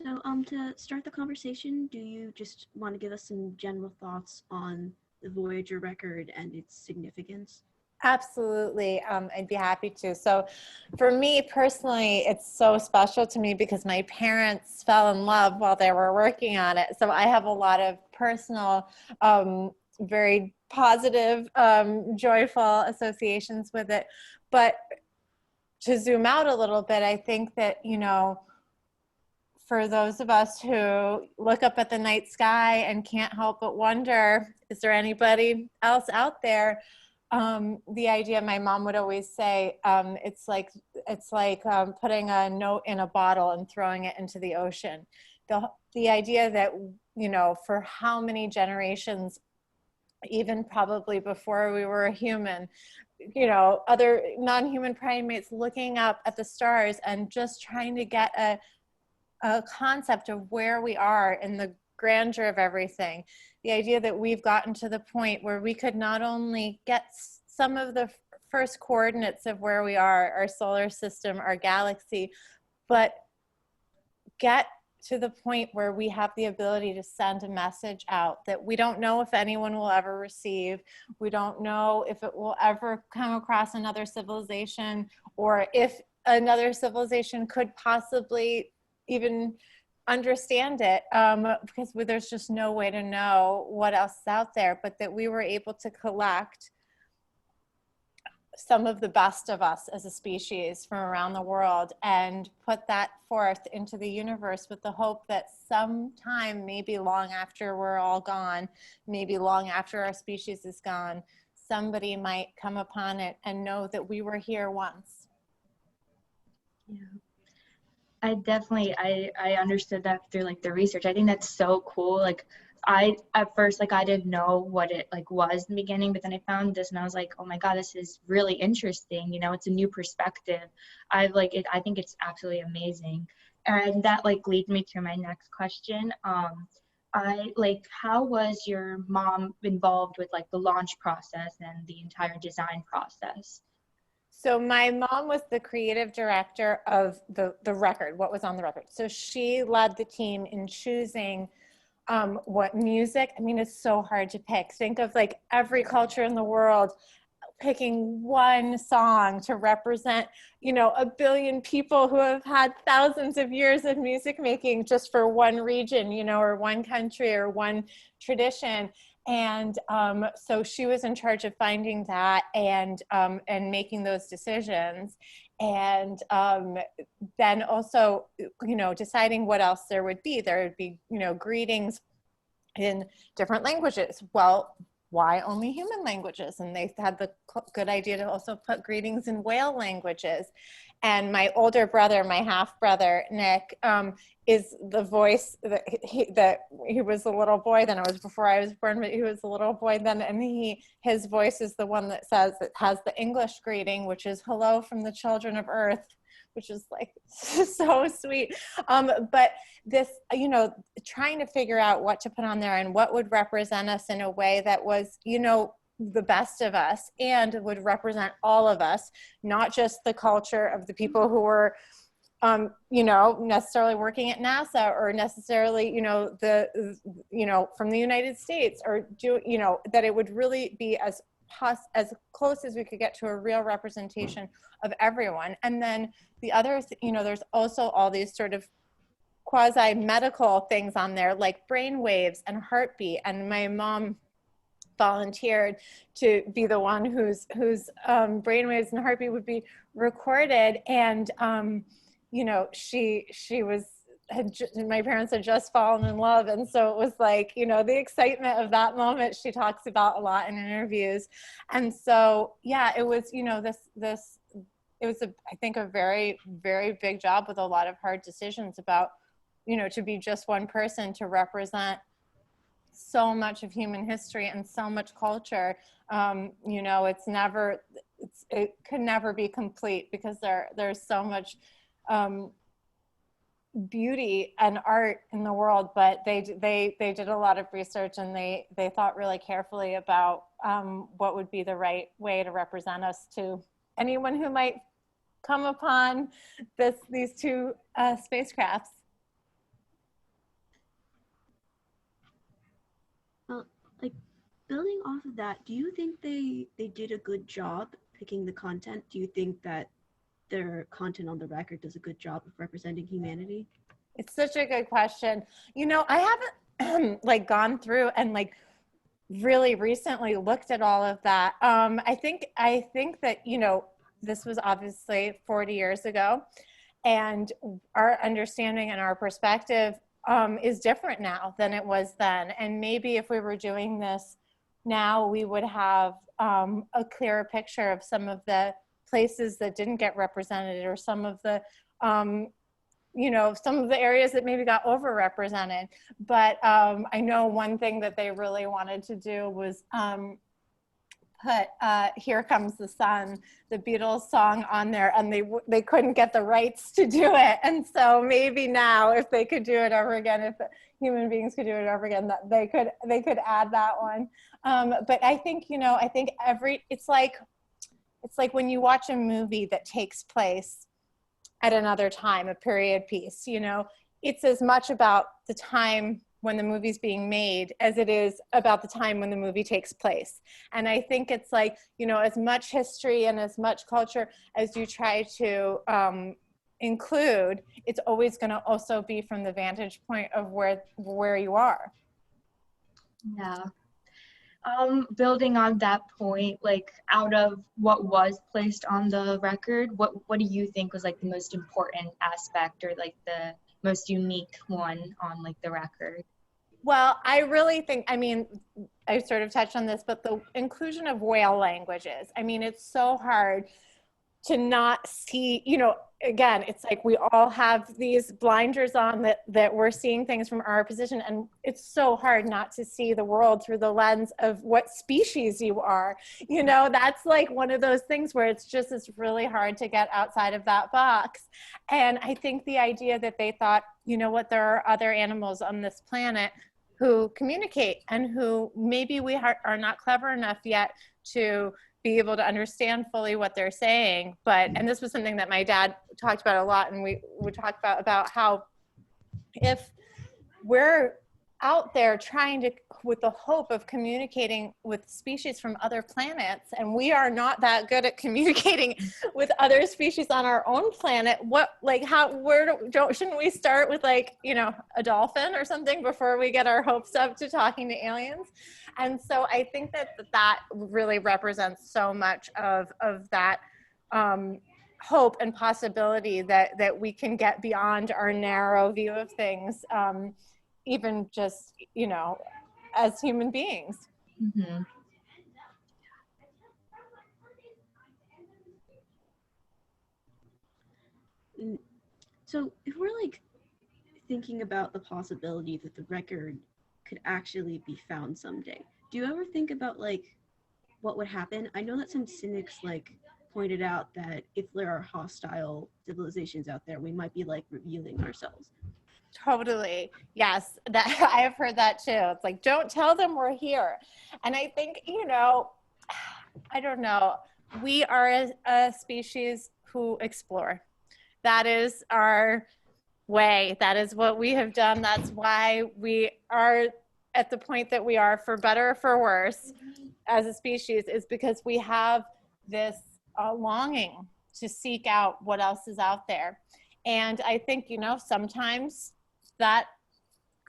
So, to start the conversation, do you just want to give us some general thoughts on the Voyager record and its significance? Absolutely. I'd be happy to. So for me personally, it's so special to me because my parents fell in love while they were working on it. So I have a lot of personal, very positive, joyful associations with it. But to zoom out a little bit, I think that, for those of us who look up at the night sky and can't help but wonder, is there anybody else out there? The idea, my mom would always say, it's like putting a note in a bottle and throwing it into the ocean. The idea that, for how many generations, even probably before we were a human, other non-human primates looking up at the stars and just trying to get a concept of where we are in the grandeur of everything. The idea that we've gotten to the point where we could not only get some of the first coordinates of where we are, our solar system, our galaxy, but get to the point where we have the ability to send a message out that we don't know if anyone will ever receive. We don't know if it will ever come across another civilization, or if another civilization could possibly even understand it, because there's just no way to know what else is out there. But that we were able to collect some of the best of us as a species from around the world and put that forth into the universe with the hope that sometime, maybe long after we're all gone, maybe long after our species is gone, somebody might come upon it and know that we were here once. Yeah. I understood that through like the research. I think that's so cool. Like I at first I didn't know what it like was in the beginning, but then I found this and I was like, oh my God, this is really interesting. It's a new perspective. I think it's absolutely amazing. And that like leads me to my next question. How was your mom involved with like the launch process and the entire design process? So my mom was the creative director of the record, what was on the record. So she led the team in choosing what music. I mean, it's so hard to pick. Think of like every culture in the world picking one song to represent, a billion people who have had thousands of years of music making just for one region, or one country or one tradition. And so she was in charge of finding that and making those decisions. And then also, deciding what else there would be. There would be, greetings in different languages. Well, why only human languages? And they had the good idea to also put greetings in whale languages. And my older brother, my half brother, Nick, is the voice that he was a little boy then. It was before I was born, but he was a little boy then. And his voice is the one that has the English greeting, which is hello from the children of Earth, which is like so sweet. But this, trying to figure out what to put on there and what would represent us in a way that was, the best of us and would represent all of us, not just the culture of the people who were, necessarily working at NASA or necessarily, from the United States, or that it would really be as close as we could get to a real representation of everyone. And then the other, there's also all these sort of quasi-medical things on there, like brain waves and heartbeat. And my mom volunteered to be the one whose brainwaves and heartbeat would be recorded. And my parents had just fallen in love, and so it was like, the excitement of that moment she talks about a lot in interviews. And so it was, it was I think a very, very big job with a lot of hard decisions about, to be just one person to represent so much of human history and so much culture. It could never be complete because there's so much beauty and art in the world. But they did a lot of research, and they thought really carefully about what would be the right way to represent us to anyone who might come upon these two spacecrafts. building off of that, do you think they did a good job picking the content? Do you think that their content on the record does a good job of representing humanity? It's such a good question. You know, I haven't like gone through and like really recently looked at all of that. I think that, you know, this was obviously 40 years ago, and our understanding and our perspective is different now than it was then. And maybe if we were doing this now, we would have a clearer picture of some of the places that didn't get represented, or some of the you know, some of the areas that maybe got overrepresented. But I know one thing that they really wanted to do was put Here Comes the Sun, the Beatles song, on there, and they couldn't get the rights to do it. And so maybe now, if they could do it over again, if human beings could do it over again, that they could add that one. But I think, you know, it's like when you watch a movie that takes place at another time, a period piece, you know, it's as much about the time when the movie's being made as it is about the time when the movie takes place. And I think it's like, you know, as much history and as much culture as you try to include, it's always going to also be from the vantage point of where you are. Yeah. Building on that point, like out of what was placed on the record, what do you think was like the most important aspect, or like the most unique one on like the record? Well, I really think, I mean, I sort of touched on this, but the inclusion of whale languages, I mean, it's so hard to not see, you know, again, it's like we all have these blinders on that we're seeing things from our position, and it's so hard not to see the world through the lens of what species you are. You know, that's like one of those things where it's really hard to get outside of that box. And I think the idea that they thought, you know what, there are other animals on this planet who communicate and who maybe we are not clever enough yet to be able to understand fully what they're saying. But, and this was something that my dad talked about a lot, and we would talk about how if we're out there trying to, with the hope of communicating with species from other planets, and we are not that good at communicating with other species on our own planet, shouldn't we start with, like, you know, a dolphin or something before we get our hopes up to talking to aliens? And so I think that really represents so much of that hope and possibility that we can get beyond our narrow view of things, even just, you know, as human beings. Mm-hmm. So if we're like thinking about the possibility that the record could actually be found someday, do you ever think about like what would happen? I know that some cynics like pointed out that if there are hostile civilizations out there, we might be like revealing ourselves. Totally. Yes. That I have heard that too. It's like, don't tell them we're here. And I think, you know, I don't know. We are a species who explore. That is our way. That is what we have done. That's why we are at the point that we are, for better or for worse, as a species, is because we have this longing to seek out what else is out there. And I think, you know, sometimes that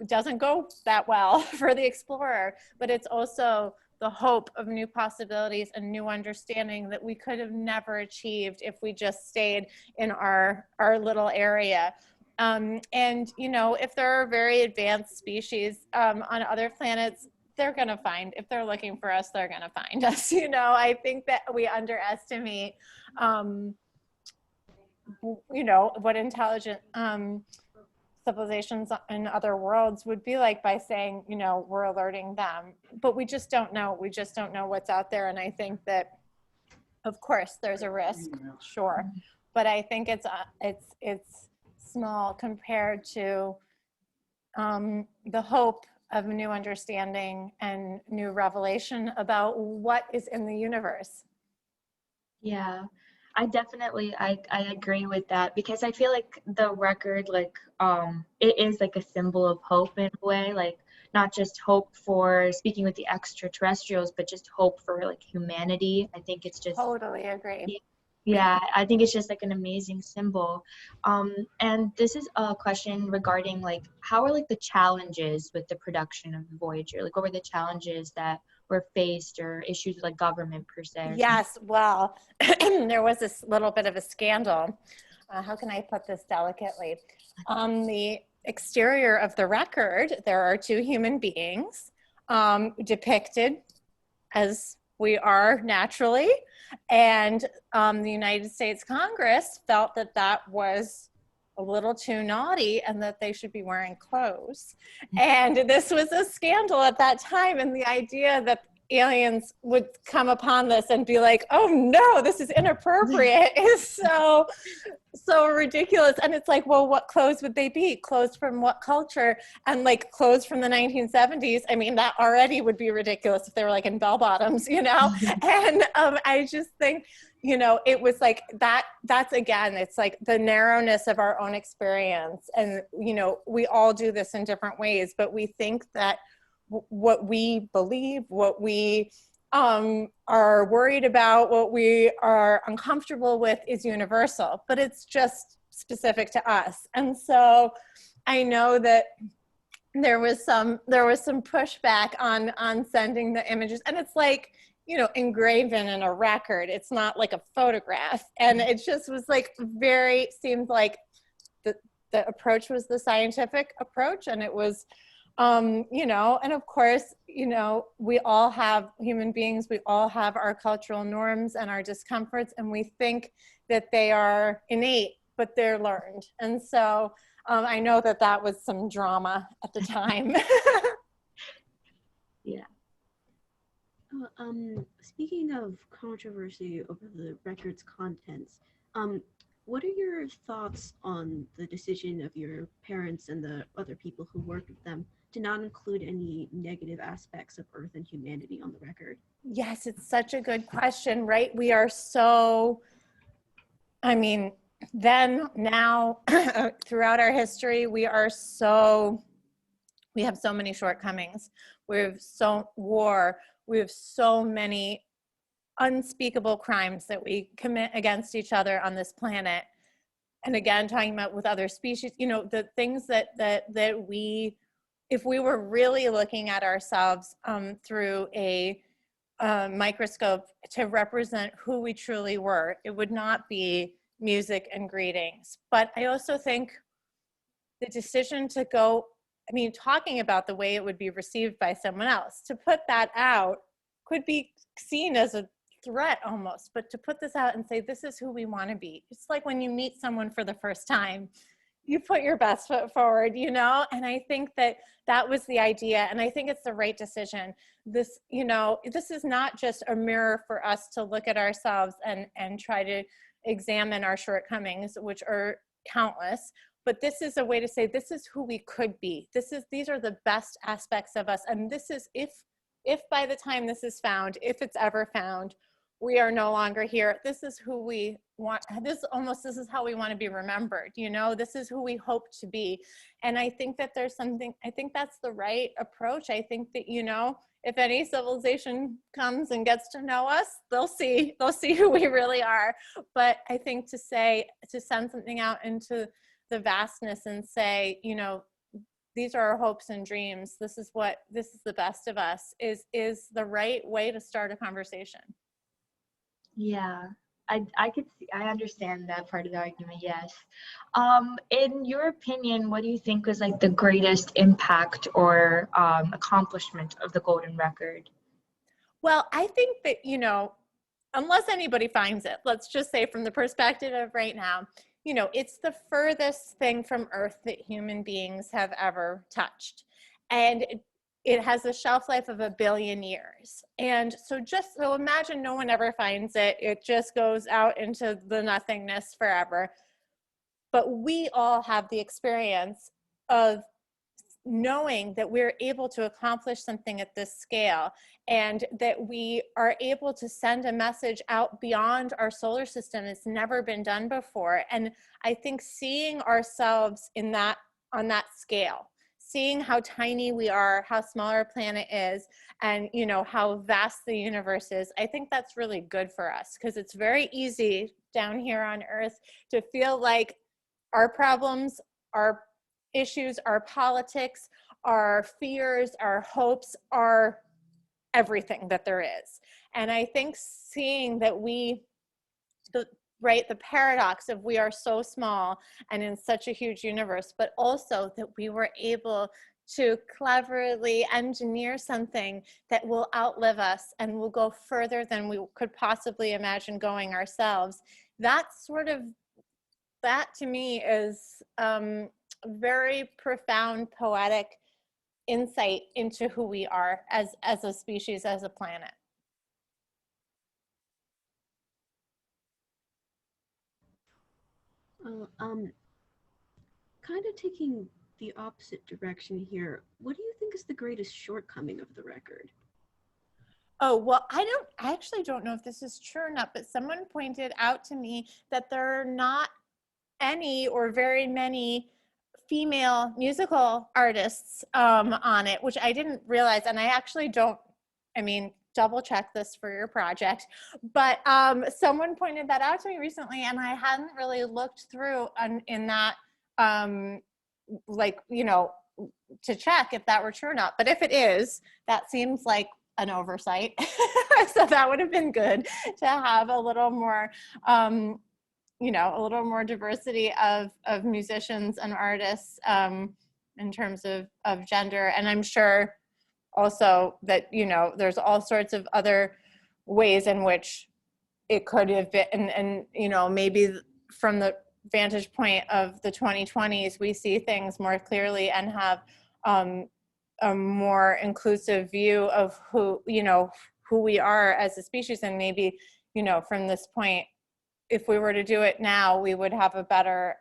doesn't go that well for the explorer, but it's also the hope of new possibilities and new understanding that we could have never achieved if we just stayed in our little area. And, you know, if there are very advanced species on other planets, they're going to find, if they're looking for us, they're going to find us. You know, I think that we underestimate, you know, what intelligent civilizations in other worlds would be like by saying, you know, we're alerting them. But we just don't know. We just don't know what's out there. And I think that, of course, there's a risk, sure. But I think it's small compared to the hope of new understanding and new revelation about what is in the universe. Yeah, I definitely I agree with that, because I feel like the record, like it is like a symbol of hope in a way. Like not just hope for speaking with the extraterrestrials, but just hope for like humanity. I think it's just, Totally agree. yeah, I think it's just like an amazing symbol. And this is a question regarding like how are like the challenges with the production of Voyager? Like what were the challenges that were faced, or issues with like government per se or something? Yes, well, there was this little bit of a scandal. How can I put this delicately? On the exterior of the record, there are two human beings depicted as we are naturally. And the United States Congress felt that that was a little too naughty and that they should be wearing clothes. And this was a scandal at that time. And the idea that aliens would come upon this and be like, oh no, this is inappropriate is so ridiculous. And it's like, well, what clothes would they be? Clothes from what culture? And like clothes from the 1970s. I mean, that already would be ridiculous if they were like in bell bottoms, you know? And I just think, you know, it was like that's again, it's like the narrowness of our own experience. And, you know, we all do this in different ways, but we think that what we believe, what we are worried about, what we are uncomfortable with is universal, but it's just specific to us. And so I know that there was some pushback on sending the images, and it's like, you know, engraven in a record. It's not like a photograph. And it just was like seemed like the approach was the scientific approach, and it was you know, and of course, you know, we all have, human beings, we all have our cultural norms and our discomforts, and we think that they are innate, but they're learned. And so I know that that was some drama at the time. Yeah. Speaking of controversy over the record's contents, what are your thoughts on the decision of your parents and the other people who worked with them to not include any negative aspects of Earth and humanity on the record? Yes, it's such a good question, right? We are so, I mean, then, now, throughout our history, we have so many shortcomings. We have war, we have so many unspeakable crimes that we commit against each other on this planet. And again, talking about with other species, you know, the things that we, if we were really looking at ourselves through a microscope to represent who we truly were, it would not be music and greetings. But I also think the decision to go, I mean, talking about the way it would be received by someone else, to put that out could be seen as a threat almost, but to put this out and say, this is who we want to be. It's like when you meet someone for the first time, you put your best foot forward, you know? And I think that that was the idea. And I think it's the right decision. This, you know, this is not just a mirror for us to look at ourselves and try to examine our shortcomings, which are countless, but this is a way to say, this is who we could be. These are the best aspects of us. And this is, if by the time this is found, if it's ever found, we are no longer here, this is who we want, this is how we want to be remembered, you know, this is who we hope to be. And I think that there's something, I think that's the right approach. I think that, you know, if any civilization comes and gets to know us, they'll see who we really are. But I think to send something out into the vastness and say, you know, these are our hopes and dreams, this is the best of us, is the right way to start a conversation. Yeah, I could see, I understand that part of the argument, yes. In your opinion, what do you think was like the greatest impact or accomplishment of the Golden Record? Well, I think that, you know, unless anybody finds it, let's just say from the perspective of right now, you know, it's the furthest thing from Earth that human beings have ever touched. And it has a shelf life of 1 billion years. And so imagine no one ever finds it. It just goes out into the nothingness forever. But we all have the experience of knowing that we're able to accomplish something at this scale, and that we are able to send a message out beyond our solar system. It's never been done before. And I think seeing ourselves on that scale, seeing how tiny we are, how small our planet is, and how vast the universe is, I think that's really good for us, because it's very easy down here on Earth to feel like our problems, our issues, our politics, our fears, our hopes are everything that there is. And I think seeing that the paradox of we are so small and in such a huge universe, but also that we were able to cleverly engineer something that will outlive us and will go further than we could possibly imagine going ourselves. That to me is very profound poetic insight into who we are as a species, as a planet. Well, kind of taking the opposite direction here, what do you think is the greatest shortcoming of the record? Oh, well, I actually don't know if this is true or not, but someone pointed out to me that there are not any or very many female musical artists on it, which I didn't realize. And I actually double check this for your project, but someone pointed that out to me recently, and I hadn't really looked through in that, to check if that were true or not. But if it is, that seems like an oversight. So that would have been good to have a little more, a little more diversity of musicians and artists in terms of gender. And I'm sure also that, there's all sorts of other ways in which it could have been, and maybe from the vantage point of the 2020s, we see things more clearly and have a more inclusive view of who we are as a species. And maybe, from this point, if we were to do it now, we would have a better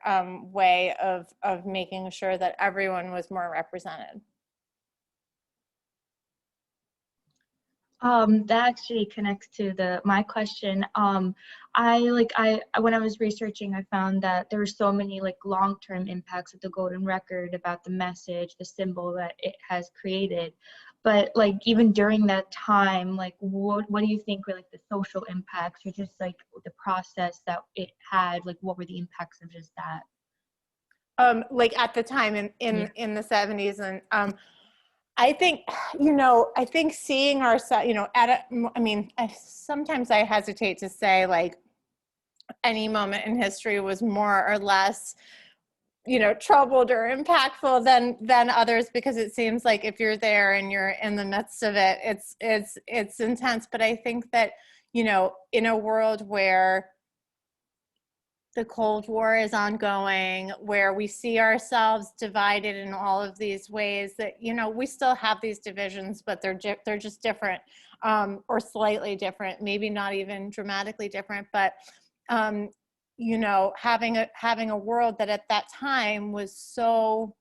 way of making sure that everyone was more represented. That actually connects to my question. When I was researching, I found that there were so many long-term impacts of the Golden Record about the message, the symbol that it has created. But even during that time, what do you think were the social impacts, or just the process that it had? What were the impacts of just that? At the time in the 70s, and I think seeing ourselves, sometimes I hesitate to say any moment in history was more or less, troubled or impactful than others, because it seems like if you're there and you're in the midst of it, it's intense. But I think that, in a world where the Cold War is ongoing, where we see ourselves divided in all of these ways, that we still have these divisions, but they're just different, or slightly different, maybe not even dramatically different. But having a world that at that time was so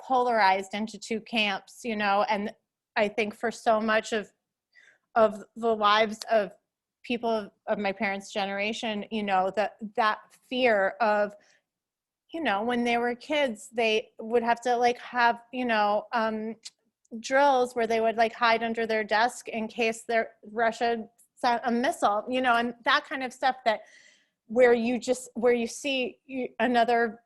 polarized into two camps, and I think for so much of the lives of people of my parents' generation, that fear of, when they were kids, they would have to have, drills where they would hide under their desk in case Russia sent a missile, and that kind of stuff, that where you see another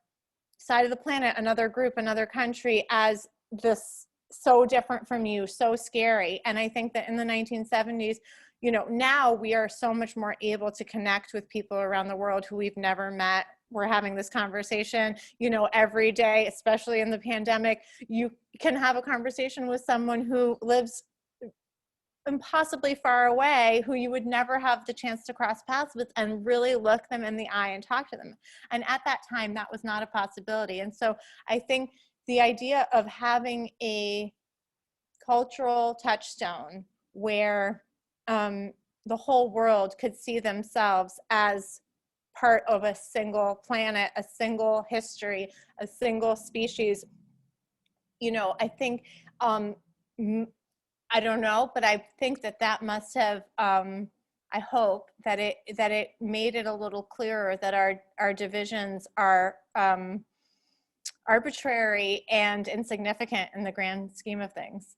side of the planet, another group, another country as this so different from you, so scary. And I think that in the 1970s, now we are so much more able to connect with people around the world who we've never met. We're having this conversation, every day, especially in the pandemic. You can have a conversation with someone who lives impossibly far away, who you would never have the chance to cross paths with, and really look them in the eye and talk to them. And at that time, that was not a possibility. And so I think the idea of having a cultural touchstone where the whole world could see themselves as part of a single planet, a single history, a single species, I think, I don't know, but I think that must have, I hope that it made it a little clearer that our divisions are arbitrary and insignificant in the grand scheme of things.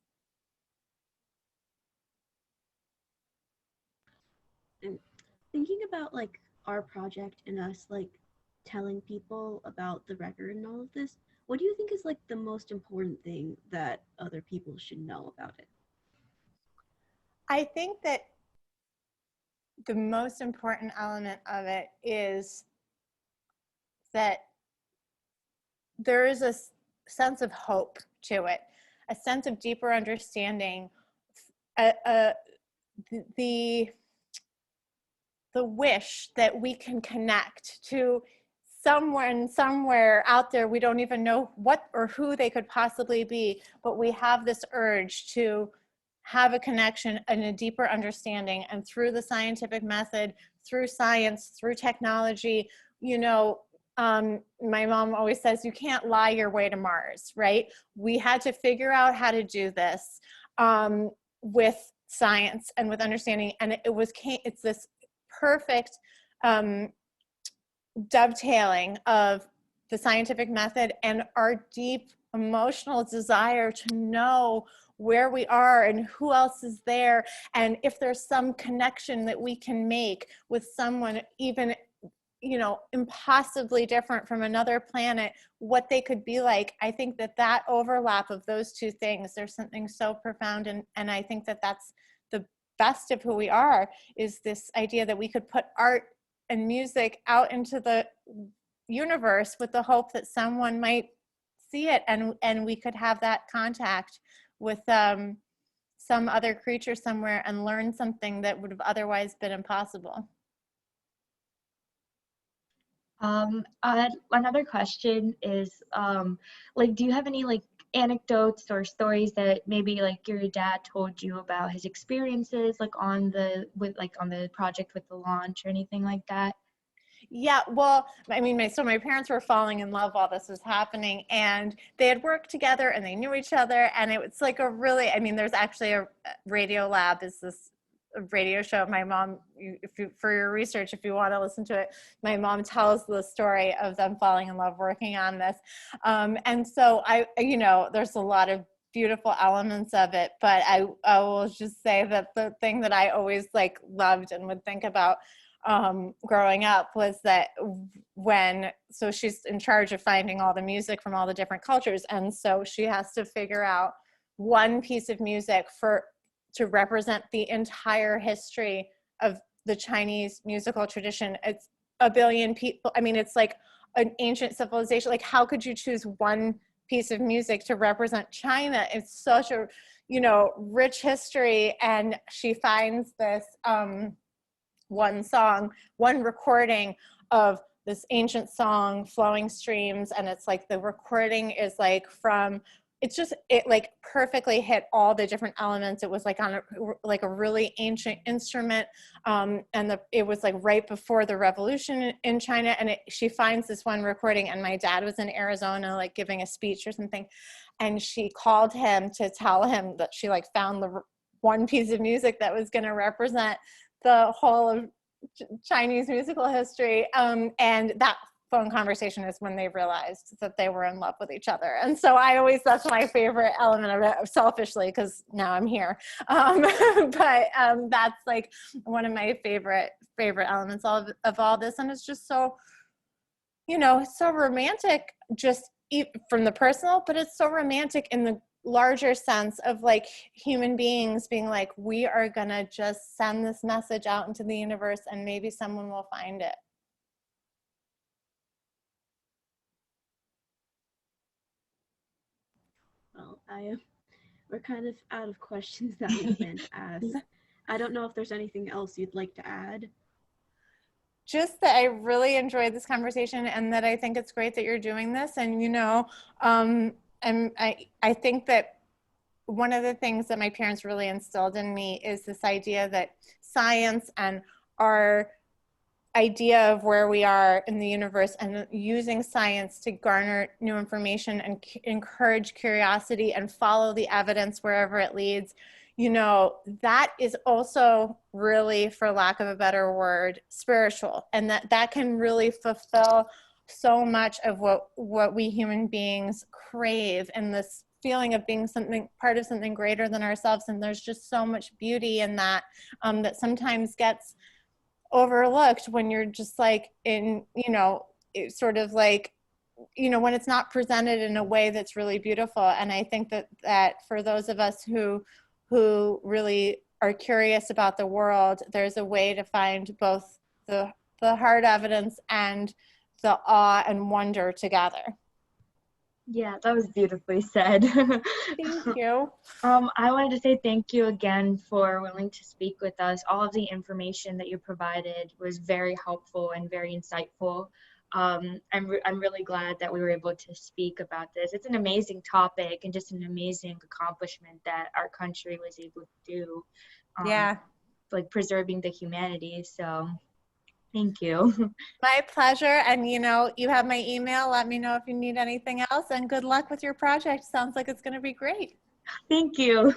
And thinking about like our project and us like telling people about the record and all of this, what do you think is like the most important thing that other people should know about it? I think that the most important element of it is that there is a sense of hope to it, a sense of deeper understanding, the wish that we can connect to someone somewhere out there. We don't even know what or who they could possibly be, but we have this urge to have a connection and a deeper understanding. And through the scientific method, through science, through technology, you know, my mom always says, you can't lie your way to Mars, right? We had to figure out how to do this with science and with understanding. And it's this perfect dovetailing of the scientific method and our deep emotional desire to know where we are and who else is there, and if there's some connection that we can make with someone even, you know, impossibly different from another planet, what they could be like. I think that that overlap of those two things, there's something so profound, and I think that that's the best of who we are, is this idea that we could put art and music out into the universe with the hope that someone might see it, and we could have that contact with some other creature somewhere and learn something that would have otherwise been impossible. Another question is, like, do you have any like anecdotes or stories that maybe like your dad told you about his experiences like on the project with the launch or anything like that? Yeah, well, I mean, my parents were falling in love while this was happening, and they had worked together and they knew each other, and it was like I mean, there's actually a Radio Lab, is this radio show. My mom, for your research, if you want to listen to it, my mom tells the story of them falling in love working on this. And so you know, there's a lot of beautiful elements of it, but I will just say that the thing that I always like loved and would think about growing up was that so she's in charge of finding all the music from all the different cultures, and so she has to figure out one piece of music to represent the entire history of the Chinese musical tradition. It's a billion people. I mean, it's like an ancient civilization. Like, how could you choose one piece of music to represent China? It's such a, you know, rich history. And she finds this one recording of this ancient song, Flowing Streams, and it's like the recording is like it like perfectly hit all the different elements. It was like on a really ancient instrument, and it was like right before the revolution in China. And she finds this one recording, and my dad was in Arizona, like giving a speech or something, and she called him to tell him that she like found the one piece of music that was going to represent the whole of Chinese musical history, and that phone conversation is when they realized that they were in love with each other. And so that's my favorite element of it, selfishly, because now I'm here. But that's like one of my favorite elements of all this. And it's just so, you know, it's so romantic just from the personal, but it's so romantic in the larger sense of like human beings being like, we are gonna just send this message out into the universe and maybe someone will find it. Well, we're kind of out of questions that we planned to ask. I don't know if there's anything else you'd like to add. Just that I really enjoyed this conversation, and that I think it's great that you're doing this. And, you know, and I think that one of the things that my parents really instilled in me is this idea that science and our idea of where we are in the universe, and using science to garner new information and encourage curiosity and follow the evidence wherever it leads, you know, that is also really, for lack of a better word, spiritual, and that can really fulfill so much of what we human beings crave, and this feeling of being part of something greater than ourselves. And there's just so much beauty in that, that sometimes gets overlooked when you're just like in, it's sort of like, when it's not presented in a way that's really beautiful. And I think that for those of us who really are curious about the world, there's a way to find both the hard evidence and the awe and wonder together. Yeah, that was beautifully said. Thank you. I wanted to say thank you again for willing to speak with us. All of the information that you provided was very helpful and very insightful. I'm really glad that we were able to speak about this. It's an amazing topic and just an amazing accomplishment that our country was able to do. Yeah. Like preserving the humanities. So thank you. My pleasure. And you have my email. Let me know if you need anything else, and good luck with your project. Sounds like it's going to be great. Thank you.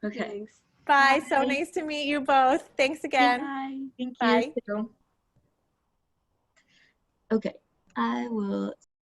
Okay. Thanks. Bye. Bye. So nice to meet you both. Thanks again. Bye. Thank Bye. you. Okay. I will